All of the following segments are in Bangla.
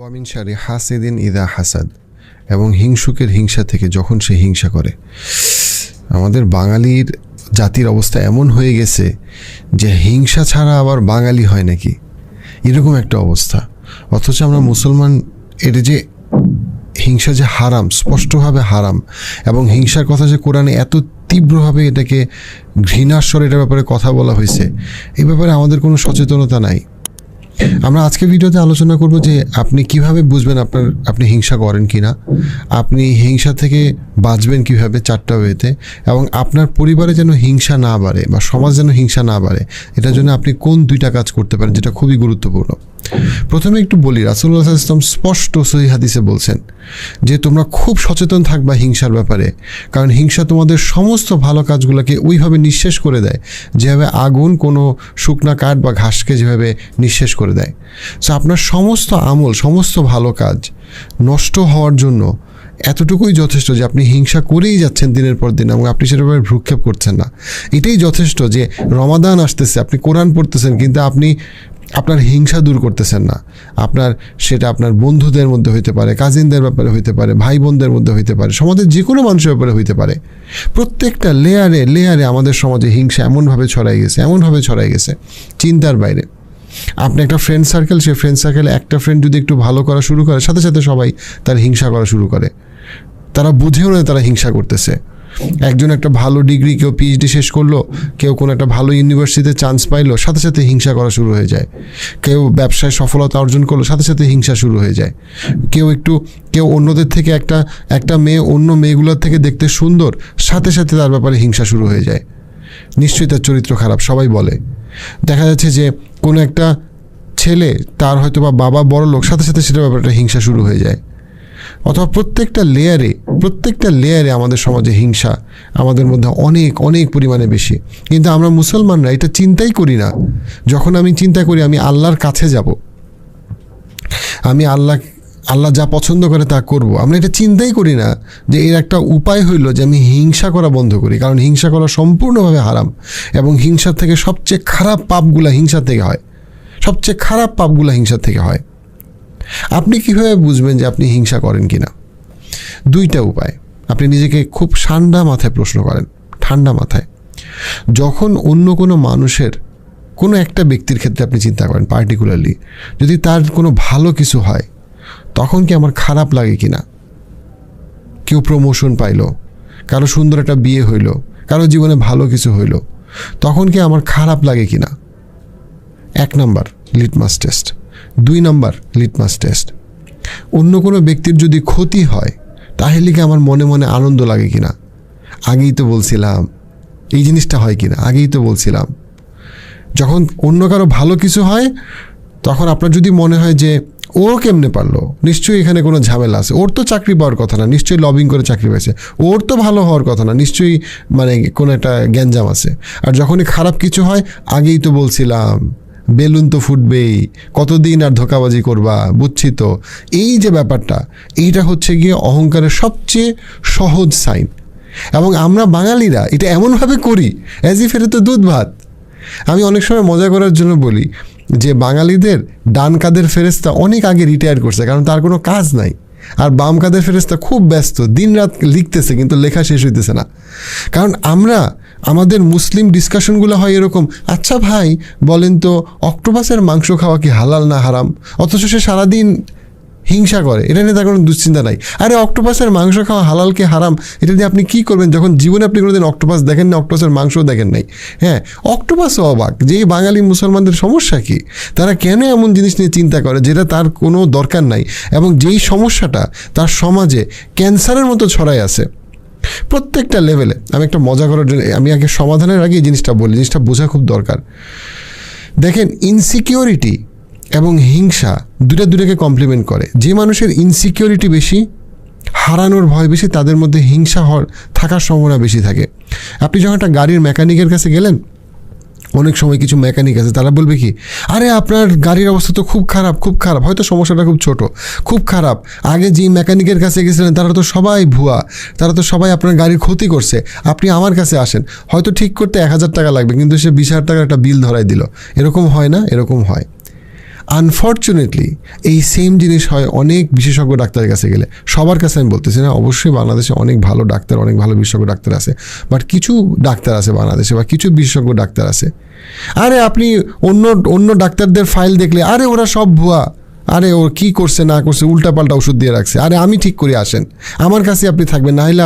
ওয়ামিন শারি হাসিদিন ইদা হাসাদ, এবং হিংসুকের হিংসা থেকে যখন সে হিংসা করে। আমাদের বাঙালির জাতির অবস্থা এমন হয়ে গেছে যে হিংসা ছাড়া আবার বাঙালি হয় নাকি, এরকম একটা অবস্থা। অথচ আমরা মুসলমান, এটা যে হিংসা যে হারাম, স্পষ্টভাবে হারাম, এবং হিংসার কথা যে কোরআনে এত তীব্রভাবে এটাকে ঘৃণার স্বরে এটার ব্যাপারে কথা বলা হয়েছে, এই ব্যাপারে আমাদের কোনো সচেতনতা নাই। আমরা আজকে ভিডিওতে আলোচনা করব যে আপনি কিভাবে বুঝবেন আপনি হিংসা করেন কি না, আপনি হিংসা থেকে বাঁচবেন কিভাবে 4টা ওয়েতে, এবং আপনার পরিবারে যেন হিংসা না বাড়ে বা সমাজ যেন হিংসা না বাড়ে, এটার জন্য আপনি কোন 2টা কাজ করতে পারেন, যেটা খুবই গুরুত্বপূর্ণ। প্রথমে একটু বলি, রাসূলুল্লাহ সাল্লাল্লাহু আলাইহি ওয়াসাল্লাম স্পষ্ট সহিহ হাদিসে বলছেন যে তোমরা খুব সচেতন থাকবা হিংসার ব্যাপারে, কারণ হিংসা তোমাদের সমস্ত ভালো কাজগুলোকে ওইভাবে নিঃশেষ করে দেয় যেভাবে আগুন কোনো শুকনা কাঠ বা ঘাসকে যেভাবে নিঃশেষ করে দেয়। সো আপনার সমস্ত আমল, সমস্ত ভালো কাজ নষ্ট হওয়ার জন্য এতটুকুই যথেষ্ট যে আপনি হিংসা করেই যাচ্ছেন দিনের পর দিন, এবং আপনি সেটাভাবে ভ্রুক্ষেপ করছেন না। এটাই যথেষ্ট যে রমাদান আসতেছে, আপনি কোরআন পড়তেছেন, কিন্তু আপনি আপনার হিংসা দূর করতেছেন না। সেটা আপনার বন্ধুদের মধ্যে হইতে পারে, কাজিনদের ব্যাপারে হইতে পারে, ভাই বোনদের মধ্যে হইতে পারে, সমাজের যে কোনো মানুষের ব্যাপারে হইতে পারে। প্রত্যেকটা লেয়ারে লেয়ারে আমাদের সমাজে হিংসা এমনভাবে ছড়াই গেছে চিন্তার বাইরে। আপনি একটা ফ্রেন্ড সার্কেল, সেই ফ্রেন্ড সার্কেলে একটা ফ্রেন্ড যদি একটু ভালো করা শুরু করে, সাথে সাথে সবাই তার হিংসা করা শুরু করে। তারা বুঝেও না তারা হিংসা করতেছে। একজন একটা ভালো ডিগ্রি, কেউ পিএইচডি শেষ করলো, কেউ কোনো একটা ভালো ইউনিভার্সিটিতে চান্স পাইলো, সাথে সাথে হিংসা করা শুরু হয়ে যায়। কেউ ব্যবসায় সফলতা অর্জন করলো, সাথে সাথে হিংসা শুরু হয়ে যায়। কেউ অন্যদের থেকে একটা মেয়ে অন্য মেয়েগুলোর থেকে দেখতে সুন্দর, সাথে সাথে তার ব্যাপারে হিংসা শুরু হয়ে যায়। নিশ্চয়ই তার চরিত্র খারাপ, সবাই বলে। দেখা যাচ্ছে যে কোনো একটা ছেলে, তার হয়তো বা বাবা বড় লোক, সাথে সাথে সেটার ব্যাপারে হিংসা শুরু হয়ে যায়। অথবা প্রত্যেকটা লেয়ারে আমাদের সমাজে হিংসা আমাদের মধ্যে অনেক অনেক পরিমাণে বেশি। কিন্তু আমরা মুসলমানরা এটা চিন্তাই করি না। যখন আমি চিন্তা করি আমি আল্লাহর কাছে যাব, আমি আল্লাহ যা পছন্দ করে তা করব, আমরা এটা চিন্তাই করি না যে এর একটা উপায় হইল যে আমি হিংসা করা বন্ধ করি। কারণ হিংসা করা সম্পূর্ণভাবে হারাম, এবং হিংসার থেকে সবচেয়ে খারাপ পাপগুলা হিংসা থেকে হয়। আপনি কিভাবে বুঝবেন যে আপনি হিংসা করেন কিনা? 2টা উপায়। আপনি নিজেকে খুব ঠান্ডা মাথায় প্রশ্ন করেন, ঠান্ডা মাথায়। যখন অন্য কোনো মানুষের, কোনো একটা ব্যক্তির ক্ষেত্রে আপনি চিন্তা করেন, পার্টিকুলারলি যদি তার কোনো ভালো কিছু হয়, তখন কি আমার খারাপ লাগে কিনা? কেউ প্রমোশন পাইলো, কারো সুন্দর একটা বিয়ে হইলো, কারো জীবনে ভালো কিছু হইলো, তখন কি আমার খারাপ লাগে কিনা? 1 number litmus test. 2 number litmus test, অন্য কোনো ব্যক্তির যদি ক্ষতি হয়, তাহলে কি আমার মনে মনে আনন্দ লাগে কিনা? আগেই তো বলছিলাম এই জিনিসটা হয় কিনা, আগেই তো বলছিলাম। যখন অন্য কারো ভালো কিছু হয়, তখন আপনার যদি মনে হয় যে ও কেমনে পারলো, নিশ্চয়ই এখানে কোনো ঝামেলা আছে, ওর তো চাকরি পাওয়ার কথা না, নিশ্চয়ই লবিং করে চাকরি পেয়েছে, ওর তো ভালো হওয়ার কথা না, নিশ্চয়ই কোনো একটা গ্যাঞ্জাম আছে। আর যখনই খারাপ কিছু হয়, আগেই তো বলছিলাম, বেলুন তো ফুটবেই, কতদিন আর ধোঁকাবাজি করবা, বুঝছি তো। এই যে ব্যাপারটা, এইটা হচ্ছে গিয়ে অহংকারের সবচেয়ে সহজ সাইন। এবং আমরা বাঙালিরা এটা এমনভাবে করি অ্যাজ ইফ এটা তো দুধ ভাত। আমি অনেক সময় মজা করার জন্য বলি যে বাঙালিদের ডান কাদের ফেরেশতা অনেক আগে রিটায়ার করছে, কারণ তার কোনো কাজ নাই। আর বাম কাদের ফেরেশতা খুব ব্যস্ত, দিন রাত লিখতেছে, কিন্তু লেখা শেষ হইতেছে না। কারণ আমাদের মুসলিম ডিসকাশনগুলো হয় এরকম, আচ্ছা ভাই বলেন তো অক্টোপাসের মাংস খাওয়া কি হালাল না হারাম? অথচ সে সারাদিন হিংসা করে, এটা নিয়ে তার কোনো দুশ্চিন্তা নাই। আরে অক্টোপাসের মাংস খাওয়া হালাল কি হারাম, এটা দিয়ে আপনি কী করবেন, যখন জীবনে আপনি কোনোদিন অক্টোপাস দেখেন না, অক্টোপাসের মাংসও দেখেন নাই। হ্যাঁ, অক্টোপাসও অবাক যে এই বাঙালি মুসলমানদের সমস্যা কি, তারা কেন এমন জিনিস নিয়ে চিন্তা করে যেটা তার কোনো দরকার নাই, এবং যেই সমস্যাটা তার সমাজে ক্যান্সারের মতো ছড়াই আছে প্রত্যেকটা লেভেলে। আমি একটা মজা করার জন্য আমি আগে সমাধানের আগে এই জিনিসটা বলি, জিনিসটা বোঝা খুব দরকার। দেখেন, ইনসিকিউরিটি এবং হিংসা দুটাকে কমপ্লিমেন্ট করে। যে মানুষের ইনসিকিউরিটি বেশি, হারানোর ভয় বেশি, তাদের মধ্যে হিংসা থাকার সম্ভাবনা বেশি থাকে। আপনি যখন একটা গাড়ির মেকানিকের কাছে গেলেন, অনেক সময় কিছু মেকানিক আছে, তারা বলবে কি, আরে আপনার গাড়ির অবস্থা তো খুব খারাপ, হয়তো সমস্যাটা খুব ছোট, খুব খারাপ। আগে যে মেকানিকের কাছে গেছিলেন তারা তো সবাই ভুয়া, তারা তো সবাই আপনার গাড়ির ক্ষতি করছে, আপনি আমার কাছে আসেন, হয়তো ঠিক করতে 1000 টাকা লাগবে, কিন্তু সে 20,000 টাকার একটা বিল ধরাই দিল। এরকম হয় না? এরকম হয়। আনফর্চুনেটলি এই সেম জিনিস হয় অনেক বিশেষজ্ঞ ডাক্তারের কাছে গেলে। সবার কাছে আমি বলতেছি না, অবশ্যই বাংলাদেশে অনেক ভালো ডাক্তার, অনেক ভালো বিশেষজ্ঞ ডাক্তার আছে, বাট কিছু ডাক্তার আছে বাংলাদেশে বা কিছু বিশেষজ্ঞ ডাক্তার আছে, আরে আপনি অন্য অন্য ডাক্তারদের ফাইল দেখলে আরে ওরা সব ভুয়া, আরে ও কী করছে না করছে উল্টাপাল্টা ওষুধ দিয়ে রাখছে, আরে আমি ঠিক করে আসেন, আমার কাছে আপনি থাকবেন, না হলে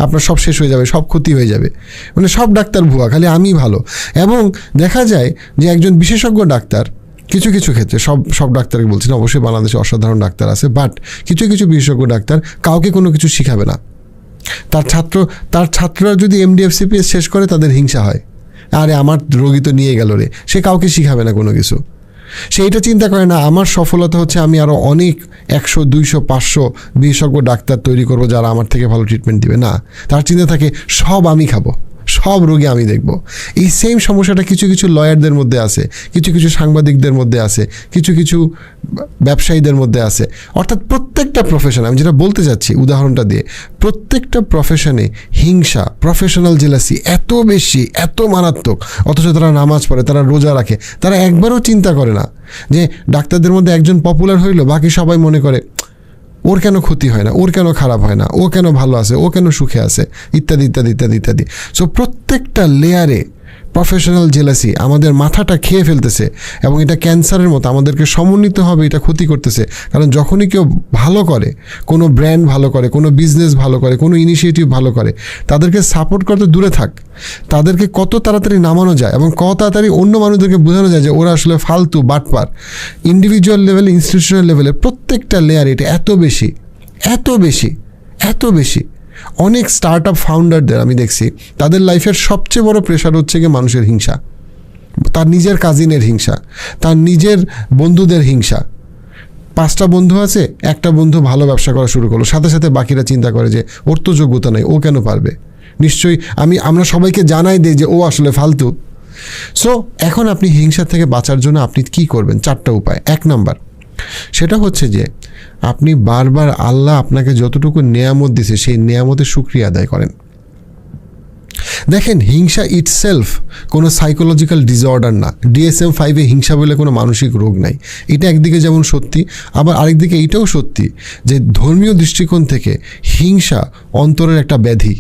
আপনার সব শেষ হয়ে যাবে, সব ক্ষতি হয়ে যাবে, মানে সব ডাক্তার ভুয়া, খালি আমি ভালো। এবং দেখা যায় যে একজন বিশেষজ্ঞ ডাক্তার কিছু কিছু ক্ষেত্রে, সব ডাক্তারকে বলছি না, অবশ্যই বাংলাদেশে অসাধারণ ডাক্তার আছে, বাট কিছু কিছু বিশেষজ্ঞ ডাক্তার কাউকে কোনো কিছু শিখাবে না। তার ছাত্ররা যদি MD-FCPS শেষ করে তাদের হিংসা হয়, আরে আমার রোগী তো নিয়ে গেল রে, সে কাউকে শিখাবে না কোনো কিছু। সে এটা চিন্তা করে না আমার সফলতা হচ্ছে আমি আরও অনেক 100, 200, 500 বিশেষজ্ঞ ডাক্তার তৈরি করব যারা আমার থেকে ভালো ট্রিটমেন্ট দিবে। না, তার চিন্তা থাকে সব আমি খাবো, সব রোগী আমি দেখব। এই সেম সমস্যাটা কিছু কিছু লয়ারদের মধ্যে আছে, কিছু কিছু সাংবাদিকদের মধ্যে আছে, কিছু কিছু ব্যবসায়ীদের মধ্যে আছে। অর্থাৎ প্রত্যেকটা প্রফেশন, আমি যেটা বলতে চাচ্ছি উদাহরণটা দিয়ে, প্রত্যেকটা প্রফেশনে হিংসা, প্রফেশনাল জেলাসি এত বেশি, এত মারাত্মক, অথচ তারা নামাজ পড়ে, তারা রোজা রাখে, তারা একবারও চিন্তা করে না যে ডাক্তারদের মধ্যে একজন পপুলার হইলো, বাকি সবাই মনে করে ওর কেন ক্ষতি হয় না, ওর কেন খারাপ হয় না, ও কেন ভালো আছে, ও কেন সুখে আছে, ইত্যাদি ইত্যাদি ইত্যাদি ইত্যাদি। সো প্রত্যেকটা লেয়ারে প্রফেশনাল জেলাসি আমাদের মাথাটা খেয়ে ফেলতেছে, এবং এটা ক্যান্সারের মতো আমাদেরকে সমন্বিত হবে, এটা ক্ষতি করতেছে। কারণ যখনই কেউ ভালো করে, কোনো ব্র্যান্ড ভালো করে, কোনো বিজনেস ভালো করে, কোনো ইনিশিয়েটিভ ভালো করে, তাদেরকে সাপোর্ট করতে দূরে থাক, তাদেরকে কত তাড়াতাড়ি নামানো যায় এবং কত তাড়াতাড়ি অন্য মানুষদেরকে বোঝানো যায় যে ওরা আসলে ফালতু বাটপার। ইন্ডিভিজুয়াল লেভেলে, ইনস্টিটিউশনাল লেভেলে প্রত্যেকটা লেয়ার এটা এত বেশি, এত বেশি, এত বেশি। অনেক স্টার্ট আপ ফাউন্ডারদের আমি দেখছি তাদের লাইফের সবচেয়ে বড় প্রেশার হচ্ছে গিয়ে মানুষের হিংসা, তার নিজের কাজিনের হিংসা, তার নিজের বন্ধুদের হিংসা। 5টা বন্ধু আছে, একটা বন্ধু ভালো ব্যবসা করা শুরু করলো, সাথে সাথে বাকিরা চিন্তা করে যে ওর তো যোগ্যতা নেই, ও কেন পারবে, নিশ্চয়ই আমরা সবাইকে জানাই দিই যে ও আসলে ফালতু। সো এখন আপনি হিংসা থেকে বাঁচার জন্য আপনি কি করবেন? 4টা উপায়। 1 নাম্বার, সেটা হচ্ছে যে আপনি বারবার আল্লাহ আপনাকে যতটুকু নেয়ামত দিছে সেই নেয়ামতের শুকরিয়া আদায় করেন। দেখেন, হিংসা ইটসেলফ কোনো সাইকোলজিক্যাল ডিসঅর্ডার না। DSM-5 হিংসা বলে কোনো মানসিক রোগ নাই। এটা একদিকে যেমন সত্যি, আবার আরেকদিকে এইটাও সত্যি যে ধর্মীয় দৃষ্টিকোণ থেকে হিংসা অন্তরের একটা ব্যাধি।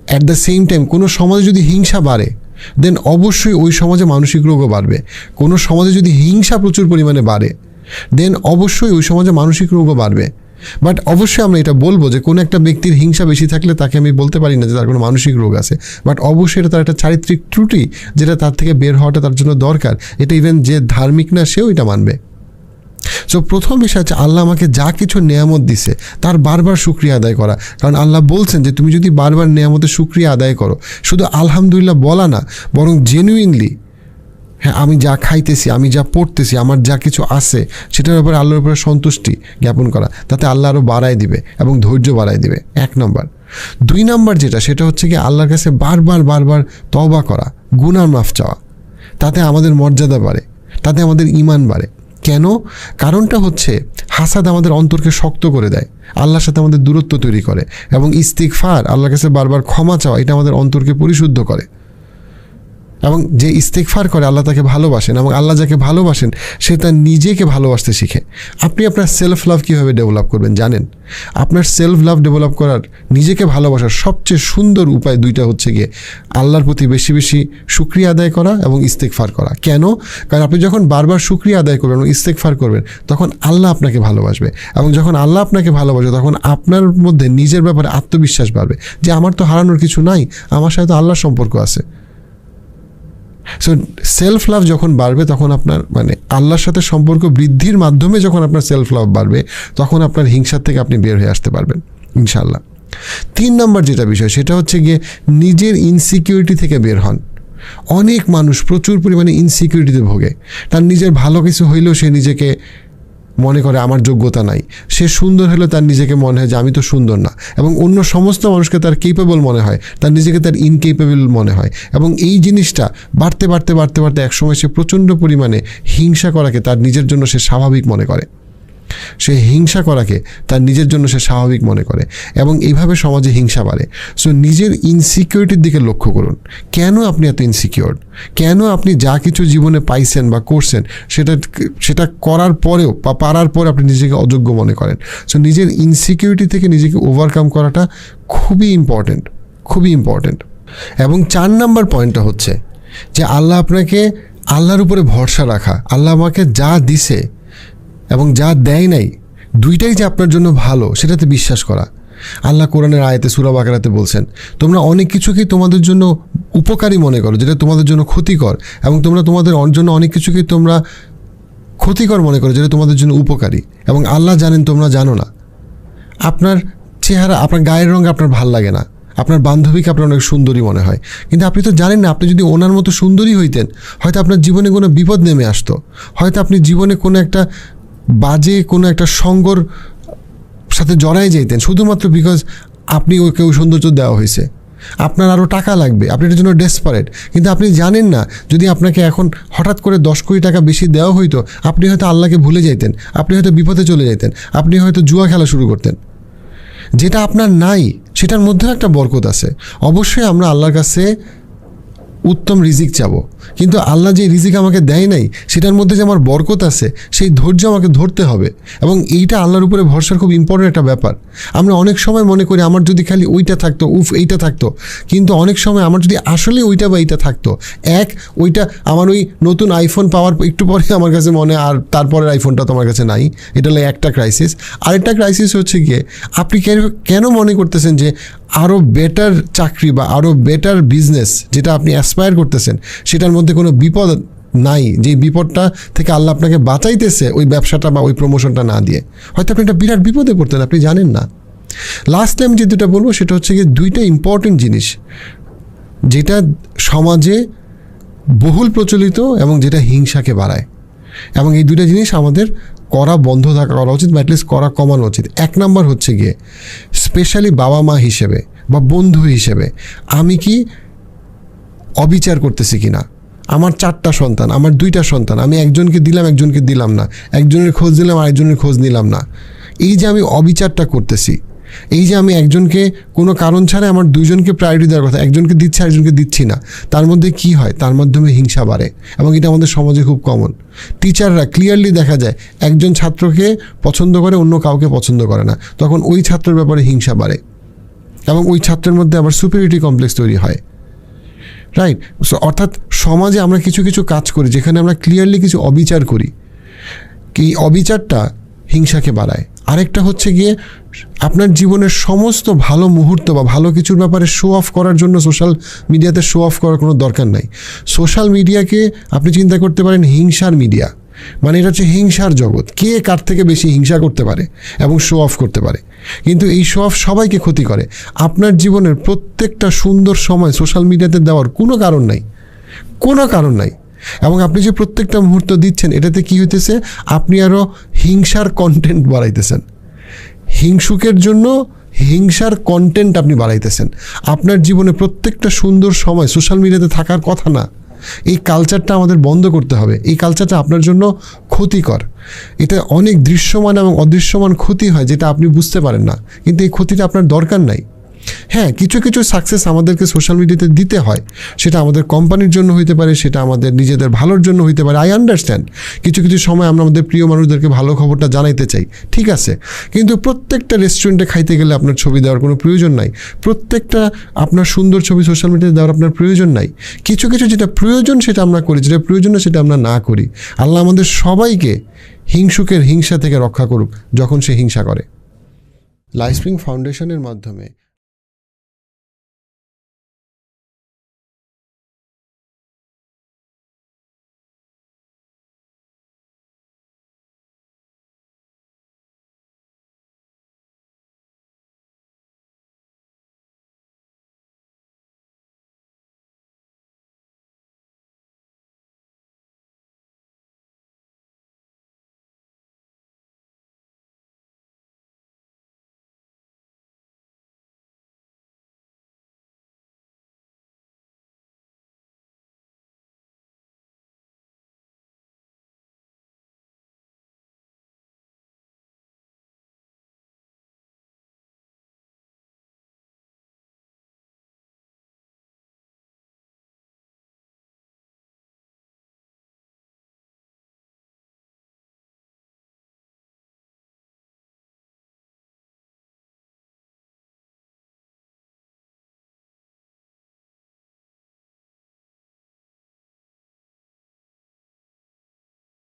অ্যাট দ্য সেম টাইম কোনো সমাজে যদি হিংসা বাড়ে, দেন অবশ্যই ওই সমাজে মানসিক রোগও বাড়বে। কোনো সমাজে যদি হিংসা প্রচুর পরিমাণে বাড়ে, দেন অবশ্যই ওই সমাজে মানসিক রোগও বাড়বে। বাট অবশ্যই আমরা এটা বলবো যে কোনো একটা ব্যক্তির হিংসা বেশি থাকলে তাকে আমি বলতে পারি না যে তার কোনো মানসিক রোগ আছে, বাট অবশ্যই এটা তার একটা চারিত্রিক ত্রুটি, যেটা তার থেকে বের হওয়াটা তার জন্য দরকার। এটা ইভেন যে ধার্মিক না সেও এটা মানবে। সো প্রথম বিষয় হচ্ছে আল্লাহ আমাকে যা কিছু নেয়ামত দিছে তার বারবার শুকরিয়া আদায় করা। কারণ আল্লাহ বলছেন যে তুমি যদি বারবার নেয়ামতের শুকরিয়া আদায় করো, শুধু আলহামদুলিল্লাহ বলা না, বরং জেনুইনলি, হ্যাঁ আমি যা খাইতেছি, আমি যা পড়তেছি, আমার যা কিছু আছে সেটার ব্যাপারে আল্লাহর উপরে সন্তুষ্টি জ্ঞাপন করা, তাতে আল্লাহ আরও বাড়ায় দিবে এবং ধৈর্য বাড়ায় দিবে। 1 নম্বর। 2 নম্বর যেটা, সেটা হচ্ছে কি আল্লাহর কাছে বারবার বারবার তওবা করা, গুনাহ মাফ চাওয়া। তাতে আমাদের মর্যাদা বাড়ে, তাতে আমাদের ঈমান বাড়ে। কেন? কারণটা হচ্ছে হাসাদ আমাদের অন্তরকে শক্ত করে দেয়, আল্লাহর সাথে আমাদের দূরত্ব তৈরি করে, এবং ইস্তিগফার, আল্লাহর কাছে বারবার ক্ষমা চাওয়া, এটা আমাদের অন্তরকে পরিশুদ্ধ করে। এবং যে ইস্তিগফার করে আল্লাহ তাকে ভালোবাসেন, এবং আল্লাহ যাকে ভালোবাসেন সে তার নিজেকে ভালোবাসতে শিখে। আপনি আপনার সেলফ লাভ কীভাবে ডেভেলপ করবেন জানেন? আপনার সেলফ লাভ ডেভেলপ করার, নিজেকে ভালোবাসার সবচেয়ে সুন্দর উপায় 2টা হচ্ছে গিয়ে আল্লাহর প্রতি বেশি বেশি শুকরিয়া আদায় করা এবং ইস্তিগফার করা। কেন? কারণ আপনি যখন বারবার শুকরিয়া আদায় করবেন এবং ইস্তিগফার করবেন, তখন আল্লাহ আপনাকে ভালোবাসবে, এবং যখন আল্লাহ আপনাকে ভালোবাসবে তখন আপনার মধ্যে নিজের ব্যাপারে আত্মবিশ্বাস বাড়বে যে আমার তো হারানোর কিছু নাই, আমার সাথে তো আল্লাহর সম্পর্ক আছে। সো সেলফ লাভ যখন বাড়বে তখন আপনার আল্লাহর সাথে সম্পর্ক বৃদ্ধির মাধ্যমে যখন আপনার সেলফ লাভ বাড়বে, তখন আপনার হিংসার থেকে আপনি বের হয়ে আসতে পারবেন ইনশাআল্লাহ। 3 নম্বর যেটা বিষয়, সেটা হচ্ছে গিয়ে নিজের ইনসিকিউরিটি থেকে বের হন। অনেক মানুষ প্রচুর পরিমাণে ইনসিকিউরিটিতে ভোগে। তার নিজের ভালো কিছু হইলেও সে নিজেকে মনে করে আমার যোগ্যতা নাই, সে সুন্দর হলেও তার নিজেকে মনে হয় যে আমি তো সুন্দর না, এবং অন্য সমস্ত মানুষকে তার কেপেবল মনে হয়, তার নিজেকে তার ইনকেপেবল মনে হয়। এবং এই জিনিসটা বাড়তে বাড়তে বাড়তে বাড়তে একসময় সে প্রচণ্ড পরিমাণে হিংসা করাকে তার নিজের জন্য সে স্বাভাবিক মনে করে। সে হিংসা করাকে তার নিজের জন্য সে স্বাভাবিক মনে করে, এবং এইভাবে সমাজে হিংসা বাড়ে। সো নিজের ইনসিকিউরিটির দিকে লক্ষ্য করুন। কেন আপনি এত ইনসিকিউর? কেন আপনি যা কিছু জীবনে পাইছেন বা করছেন সেটা করার পরেও বা পারার পরে আপনি নিজেকে অযোগ্য মনে করেন? সো নিজের ইনসিকিউরিটি থেকে নিজেকে ওভারকাম করাটা খুবই ইম্পর্ট্যান্ট, খুবই ইম্পর্ট্যান্ট। এবং 4 নম্বর পয়েন্টটা হচ্ছে যে আল্লাহর উপরে ভরসা রাখা। আল্লাহ আমাকে যা দিছে এবং যা দেয় নাই, দুইটাই যে আপনার জন্য ভালো সেটাতে বিশ্বাস করা। আল্লাহ কোরআনের আয়াতে সূরা বাকারাতে বলছেন, তোমরা অনেক কিছুকেই তোমাদের জন্য উপকারী মনে করো যেটা তোমাদের জন্য ক্ষতিকর, এবং তোমরা তোমাদের জন্য অনেক কিছুকেই তোমরা ক্ষতিকর মনে করো যেটা তোমাদের জন্য উপকারী, এবং আল্লাহ জানেন তোমরা জানো না। আপনার চেহারা, আপনার গায়ের রঙ আপনার ভাল লাগে না, আপনার বান্ধবীকে আপনার অনেক সুন্দরী মনে হয়, কিন্তু আপনি তো জানেন না আপনি যদি ওনার মতো সুন্দরী হইতেন হয়তো আপনার জীবনে কোনো বিপদ নেমে আসতো, হয়তো আপনি জীবনে কোনো একটা বাজে কোনো একটা সঙ্গর সাথে জড়াই যেতেন শুধুমাত্র বিকজ আপনি ওকে ওই সৌন্দর্য দেওয়া হয়েছে। আপনার আরও টাকা লাগবে, আপনি এটার জন্য ডেসপারেট, কিন্তু আপনি জানেন না যদি আপনাকে এখন হঠাৎ করে 10 কোটি টাকা বেশি দেওয়া হইতো আপনি হয়তো আল্লাহকে ভুলে যেতেন, আপনি হয়তো বিপদে চলে যেতেন, আপনি হয়তো জুয়া খেলা শুরু করতেন। যেটা আপনার নাই সেটার মধ্যেও একটা বরকত আছে। অবশ্যই আমরা আল্লাহর কাছে উত্তম রিজিক চাবো, কিন্তু আল্লাহ যে রিজিক আমাকে দেয় নাই সেটার মধ্যে যে আমার বরকত আছে সেই ধৈর্য আমাকে ধরতে হবে, এবং এইটা আল্লাহর উপরে ভরসার খুব ইম্পর্টেন্ট একটা ব্যাপার। আমরা অনেক সময় মনে করি আমার যদি খালি ওইটা থাকতো, এইটা থাকতো, কিন্তু অনেক সময় আমার যদি আসলে ওইটা বা এইটা থাকতো, ওইটা আমার ওই নতুন আইফোন পাওয়ার একটু পরে আমার কাছে মনে আর তারপরের আইফোনটা তো আমার কাছে নাই, এটা হলো একটা ক্রাইসিস। আরেকটা ক্রাইসিস হচ্ছে গিয়ে আপনি কেন মনে করতেছেন যে আরও বেটার চাকরি বা আরও বেটার বিজনেস যেটা আপনি অ্যাসপায়ার করতেছেন সেটার মধ্যে কোনো বিপদ নাই, যে বিপদটা থেকে আল্লাহ আপনাকে বাঁচাইতেছে ওই ব্যবসাটা বা ওই প্রমোশনটা না দিয়ে? হয়তো আপনি একটা বিরাট বিপদে পড়তেন, আপনি জানেন না। লাস্ট টাইম যে দুটা বলবো সেটা হচ্ছে গিয়ে দুইটা ইম্পর্টেন্ট জিনিস যেটা সমাজে বহুল প্রচলিত এবং যেটা হিংসাকে বাড়ায়, এবং এই দুইটা জিনিস আমাদের করা বন্ধ করা উচিত বা অ্যাটলিস্ট করা কমানো উচিত। 1 নম্বর হচ্ছে গিয়ে স্পেশালি বাবা মা হিসেবে বা বন্ধু হিসেবে আমি কি অবিচার করতেছি কিনা? আমার 4টা সন্তান, আমার 2টা সন্তান, আমি একজনকে দিলাম একজনকে দিলাম না, একজনের খোঁজ দিলাম আরেকজনের খোঁজ নিলাম না। এই যে আমি অবিচারটা করতেছি, এই যে আমি একজনকে কোনো কারণ ছাড়া আমার 2জনকে প্রায়োরিটি দেওয়ার কথা, একজনকে দিচ্ছি আরেকজনকে দিচ্ছি না, তার মধ্যে কি হয়? তার মাধ্যমে হিংসা বাড়ে, এবং এটা আমাদের সমাজে খুব কমন। টিচাররা ক্লিয়ারলি দেখা যায় একজন ছাত্রকে পছন্দ করে অন্য কাউকে পছন্দ করে না, তখন ওই ছাত্রের ব্যাপারে হিংসা বাড়ে এবং ওই ছাত্রের মধ্যে আবার সুপিরিয়রিটি কমপ্লেক্স তৈরি হয়, রাইট? সো অর্থাৎ সমাজে আমরা কিছু কিছু কাজ করি যেখানে আমরা ক্লিয়ারলি কিছু অবিচার করি, এই অবিচারটা হিংসাকে বাড়ায়। আরেকটা হচ্ছে গিয়ে আপনার জীবনের সমস্ত ভালো মুহূর্ত বা ভালো কিছুর ব্যাপারে শো অফ করার জন্য সোশ্যাল মিডিয়াতে শো অফ করার কোনো দরকার নাই। সোশ্যাল মিডিয়াকে আপনি চিন্তা করতে পারেন হিংসার মিডিয়া, মানে এটা হচ্ছে হিংসার জগৎ, কে কার থেকে বেশি হিংসা করতে পারে এবং শো অফ করতে পারে। কিন্তু এই শো অফ সবাইকে ক্ষতি করে। আপনার জীবনের প্রত্যেকটা সুন্দর সময় সোশ্যাল মিডিয়াতে দেওয়ার কোনো কারণ নাই, কোনো কারণ নাই। এবং আপনি যে প্রত্যেকটা মুহূর্ত দিচ্ছেন এটাতে কি হইতেছে? আপনি আরও হিংসার কন্টেন্ট বাড়াইতেছেন, হিংসুকের জন্য হিংসার কন্টেন্ট আপনি বাড়াইতেছেন। আপনার জীবনে প্রত্যেকটা সুন্দর সময় সোশ্যাল মিডিয়াতে থাকার কথা না। এই কালচারটা আমাদের বন্ধ করতে হবে। এই কালচারটা আপনার জন্য ক্ষতিকর। এটা অনেক দৃশ্যমান এবং অদৃশ্যমান ক্ষতি হয় যেটা আপনি বুঝতে পারেন না, কিন্তু এই ক্ষতিটা আপনার দরকার নাই। হ্যাঁ, কিছু কিছু সাকসেস আমাদেরকে সোশ্যাল মিডিয়াতে দিতে হয়, সেটা আমাদের কোম্পানির জন্য হইতে পারে, সেটা আমাদের নিজেদের ভালোর জন্য হইতে পারে। আই আন্ডারস্ট্যান্ড কিছু কিছু সময় আমরা আমাদের প্রিয় মানুষদেরকে ভালো খবরটা জানাইতে চাই, ঠিক আছে, কিন্তু প্রত্যেকটা রেস্টুরেন্টে খাইতে গেলে আপনার ছবি দেওয়ার কোনো প্রয়োজন নাই, প্রত্যেকটা আপনার সুন্দর ছবি সোশ্যাল মিডিয়াতে দেওয়ার আপনার প্রয়োজন নাই। কিছু কিছু যেটা প্রয়োজন সেটা আমরা করি, যেটা প্রয়োজন না সেটা আমরা না করি। আল্লাহ আমাদের সবাইকে হিংসুকের হিংসা থেকে রক্ষা করুক যখন সে হিংসা করে। লাইফস্প্রিং ফাউন্ডেশনের মাধ্যমে